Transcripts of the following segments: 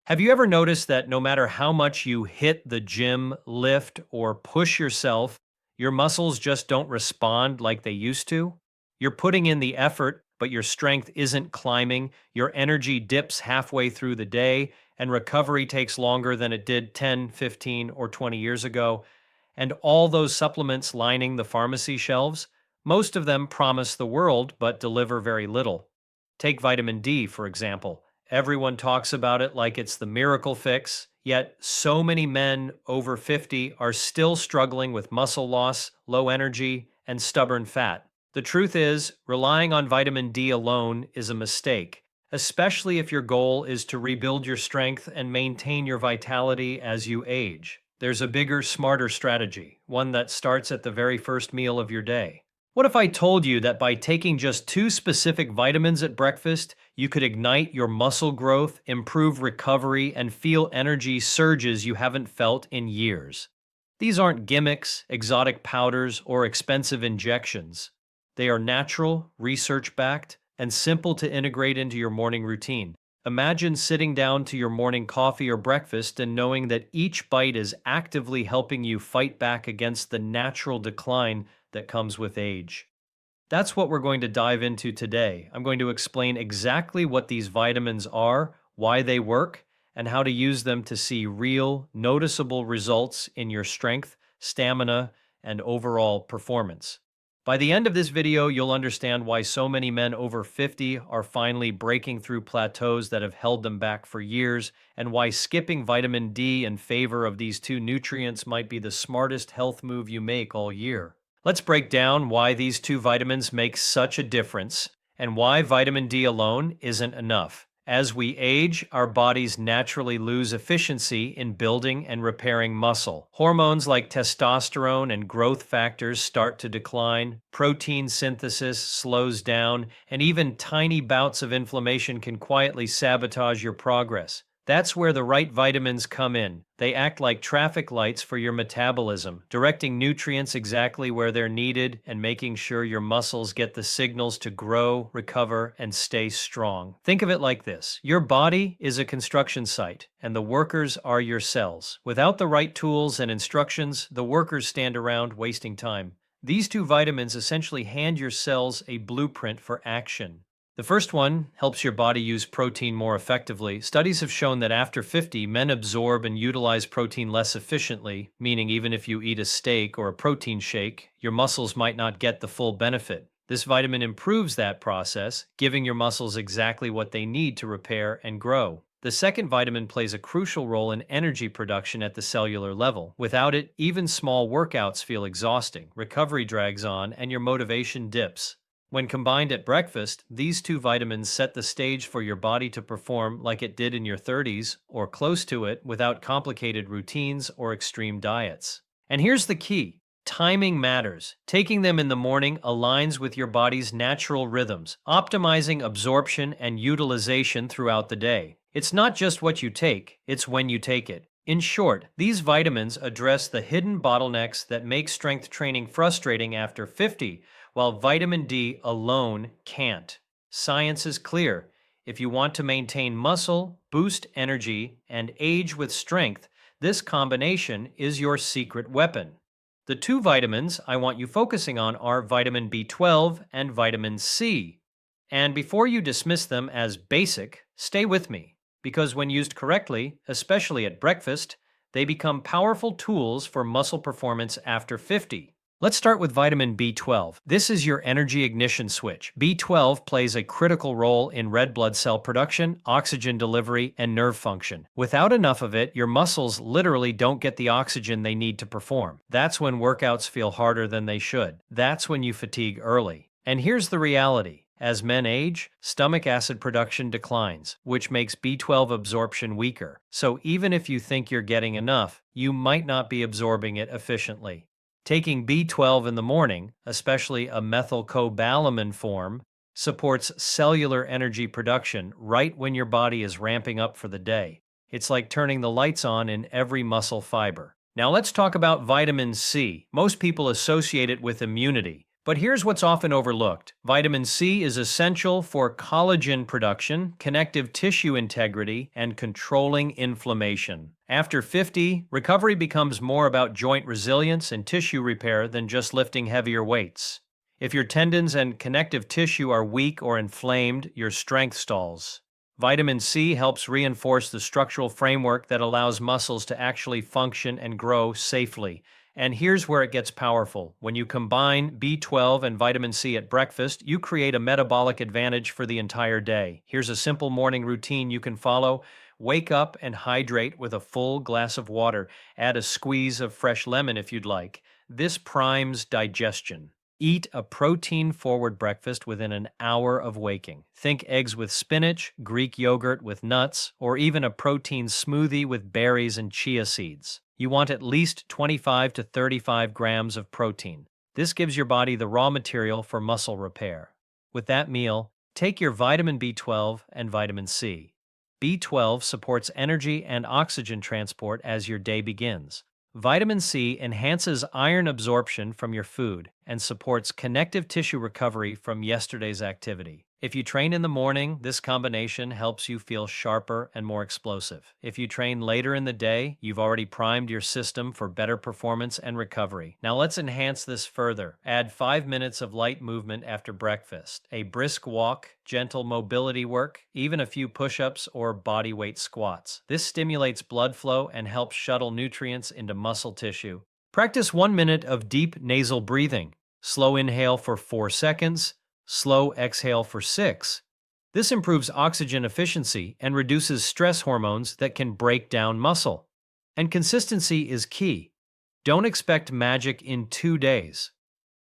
Have you ever noticed that no matter how much you hit the gym, lift, or push yourself, your muscles just don't respond like they used to? You're putting in the effort, but your strength isn't climbing, your energy dips halfway through the day, and recovery takes longer than it did 10, 15, or 20 years ago. And all those supplements lining the pharmacy shelves, most of them promise the world but deliver very little. Take vitamin D, for example. Everyone talks about it like it's the miracle fix, yet so many men over 50 are still struggling with muscle loss, low energy, and stubborn fat. The truth is, relying on vitamin D alone is a mistake, especially if your goal is to rebuild your strength and maintain your vitality as you age. There's a bigger, smarter strategy, one that starts at the very first meal of your day. What if I told you that by taking just two specific vitamins at breakfast, you could ignite your muscle growth, improve recovery, and feel energy surges you haven't felt in years? These aren't gimmicks, exotic powders, or expensive injections. They are natural, research-backed, and simple to integrate into your morning routine. Imagine sitting down to your morning coffee or breakfast and knowing that each bite is actively helping you fight back against the natural decline that comes with age. That's what we're going to dive into today. I'm going to explain exactly what these vitamins are, why they work, and how to use them to see real, noticeable results in your strength, stamina, and overall performance. By the end of this video, you'll understand why so many men over 50 are finally breaking through plateaus that have held them back for years, and why skipping vitamin D in favor of these two nutrients might be the smartest health move you make all year. Let's break down why these two vitamins make such a difference and why vitamin D alone isn't enough. As we age, our bodies naturally lose efficiency in building and repairing muscle. Hormones like testosterone and growth factors start to decline, protein synthesis slows down, and even tiny bouts of inflammation can quietly sabotage your progress. That's where the right vitamins come in. They act like traffic lights for your metabolism, directing nutrients exactly where they're needed and making sure your muscles get the signals to grow, recover, and stay strong. Think of it like this. Your body is a construction site, and the workers are your cells. Without the right tools and instructions, the workers stand around wasting time. These two vitamins essentially hand your cells a blueprint for action. The first one helps your body use protein more effectively. Studies have shown that after 50, men absorb and utilize protein less efficiently, meaning even if you eat a steak or a protein shake, your muscles might not get the full benefit. This vitamin improves that process, giving your muscles exactly what they need to repair and grow. The second vitamin plays a crucial role in energy production at the cellular level. Without it, even small workouts feel exhausting, recovery drags on, and your motivation dips. When combined at breakfast, these two vitamins set the stage for your body to perform like it did in your 30s or close to it without complicated routines or extreme diets. And here's the key. Timing matters. Taking them in the morning aligns with your body's natural rhythms, optimizing absorption and utilization throughout the day. It's not just what you take, it's when you take it. In short, these vitamins address the hidden bottlenecks that make strength training frustrating after 50, while vitamin D alone can't. Science is clear. If you want to maintain muscle, boost energy, and age with strength, this combination is your secret weapon. The two vitamins I want you focusing on are vitamin B12 and vitamin C. And before you dismiss them as basic, stay with me, because when used correctly, especially at breakfast, they become powerful tools for muscle performance after 50. Let's start with vitamin B12. This is your energy ignition switch. B12 plays a critical role in red blood cell production, oxygen delivery, and nerve function. Without enough of it, your muscles literally don't get the oxygen they need to perform. That's when workouts feel harder than they should. That's when you fatigue early. And here's the reality. As men age, stomach acid production declines, which makes B12 absorption weaker. So even if you think you're getting enough, you might not be absorbing it efficiently. Taking B12 in the morning, especially a methylcobalamin form, supports cellular energy production right when your body is ramping up for the day. It's like turning the lights on in every muscle fiber. Now let's talk about vitamin C. Most people associate it with immunity, But here's what's often overlooked. Vitamin C is essential for collagen production, connective tissue integrity, and controlling inflammation. After 50, recovery becomes more about joint resilience and tissue repair than just lifting heavier weights. If your tendons and connective tissue are weak or inflamed, your strength stalls. Vitamin C helps reinforce the structural framework that allows muscles to actually function and grow safely. And here's where it gets powerful. When you combine B12 and vitamin C at breakfast, you create a metabolic advantage for the entire day. Here's a simple morning routine you can follow. Wake up and hydrate with a full glass of water. Add a squeeze of fresh lemon if you'd like. This primes digestion. Eat a protein-forward breakfast within an hour of waking. Think eggs with spinach, Greek yogurt with nuts, or even a protein smoothie with berries and chia seeds. You want at least 25 to 35 grams of protein. This gives your body the raw material for muscle repair. With that meal, take your vitamin B12 and vitamin C. B12 supports energy and oxygen transport as your day begins. Vitamin C enhances iron absorption from your food and supports connective tissue recovery from yesterday's activity. If you train in the morning, this combination helps you feel sharper and more explosive. If you train later in the day, you've already primed your system for better performance and recovery. Now let's enhance this further. Add 5 minutes of light movement after breakfast. A brisk walk, gentle mobility work, even a few push-ups or body weight squats. This stimulates blood flow and helps shuttle nutrients into muscle tissue. Practice 1 minute of deep nasal breathing. Slow inhale for 4 seconds. Slow exhale for 6. This improves oxygen efficiency and reduces stress hormones that can break down muscle. And consistency is key. Don't expect magic in 2 days.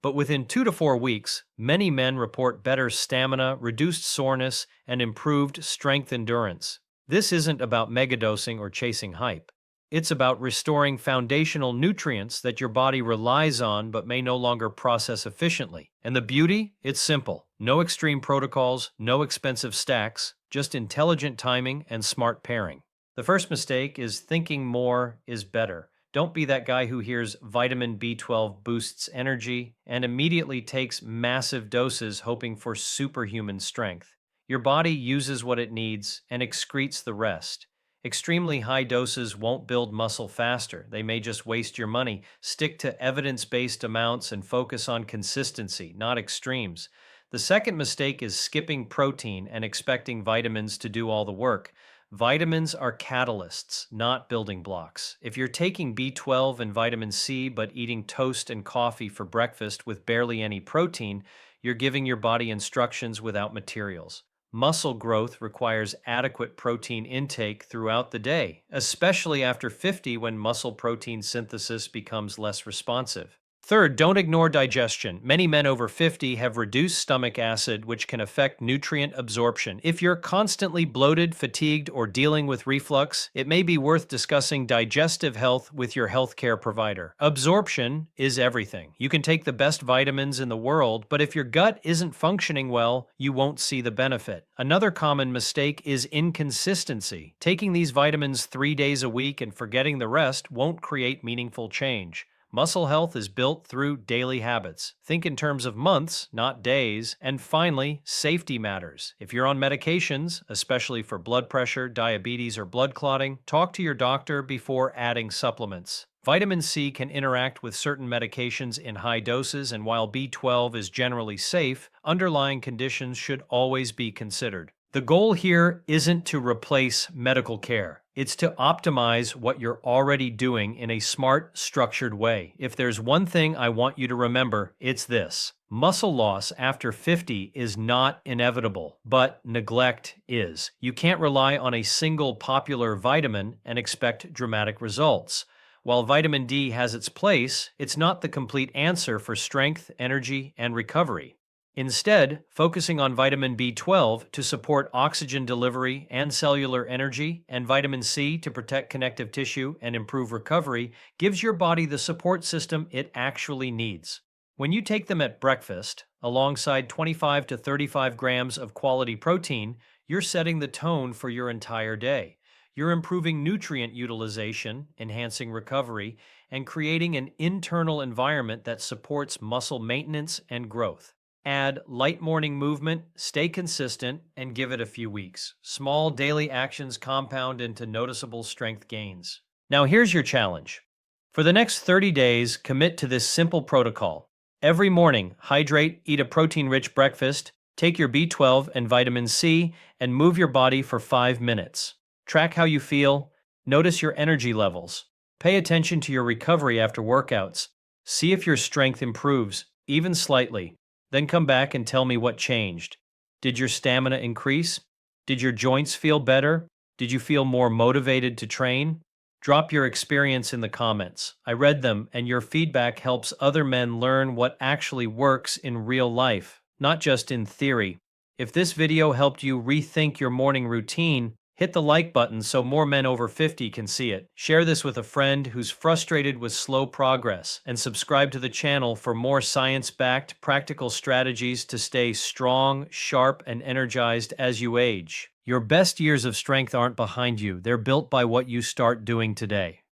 But within 2 to 4 weeks, many men report better stamina, reduced soreness, and improved strength endurance. This isn't about megadosing or chasing hype. It's about restoring foundational nutrients that your body relies on but may no longer process efficiently. And the beauty? It's simple. No extreme protocols, no expensive stacks, just intelligent timing and smart pairing. The first mistake is thinking more is better. Don't be that guy who hears vitamin B12 boosts energy and immediately takes massive doses hoping for superhuman strength. Your body uses what it needs and excretes the rest. Extremely high doses won't build muscle faster. They may just waste your money. Stick to evidence-based amounts and focus on consistency, not extremes. The second mistake is skipping protein and expecting vitamins to do all the work. Vitamins are catalysts, not building blocks. If you're taking B12 and vitamin C but eating toast and coffee for breakfast with barely any protein, you're giving your body instructions without materials. Muscle growth requires adequate protein intake throughout the day, especially after 50 when muscle protein synthesis becomes less responsive. Third, don't ignore digestion. Many men over 50 have reduced stomach acid, which can affect nutrient absorption. If you're constantly bloated, fatigued, or dealing with reflux, it may be worth discussing digestive health with your healthcare provider. Absorption is everything. You can take the best vitamins in the world, but if your gut isn't functioning well, you won't see the benefit. Another common mistake is inconsistency. Taking these vitamins 3 days a week and forgetting the rest won't create meaningful change. Muscle health is built through daily habits. Think in terms of months, not days. And finally, safety matters. If you're on medications, especially for blood pressure, diabetes, or blood clotting, talk to your doctor before adding supplements. Vitamin C can interact with certain medications in high doses, and while B12 is generally safe, underlying conditions should always be considered. The goal here isn't to replace medical care. It's to optimize what you're already doing in a smart, structured way. If there's one thing I want you to remember, it's this. Muscle loss after 50 is not inevitable, but neglect is. You can't rely on a single popular vitamin and expect dramatic results. While vitamin D has its place, it's not the complete answer for strength, energy, and recovery. Instead, focusing on vitamin B12 to support oxygen delivery and cellular energy, and vitamin C to protect connective tissue and improve recovery, gives your body the support system it actually needs. When you take them at breakfast, alongside 25 to 35 grams of quality protein, you're setting the tone for your entire day. You're improving nutrient utilization, enhancing recovery, and creating an internal environment that supports muscle maintenance and growth. Add light morning movement, stay consistent, and give it a few weeks. Small daily actions compound into noticeable strength gains. Now, here's your challenge. For the next 30 days, commit to this simple protocol. Every morning, hydrate, eat a protein rich breakfast, take your B12 and vitamin C, and move your body for 5 minutes. Track how you feel, notice your energy levels, pay attention to your recovery after workouts, see if your strength improves, even slightly. Then come back and tell me what changed. Did your stamina increase? Did your joints feel better? Did you feel more motivated to train? Drop your experience in the comments. I read them, and your feedback helps other men learn what actually works in real life, not just in theory. If this video helped you rethink your morning routine, hit the like button so more men over 50 can see it. Share this with a friend who's frustrated with slow progress, and subscribe to the channel for more science-backed, practical strategies to stay strong, sharp, and energized as you age. Your best years of strength aren't behind you, they're built by what you start doing today.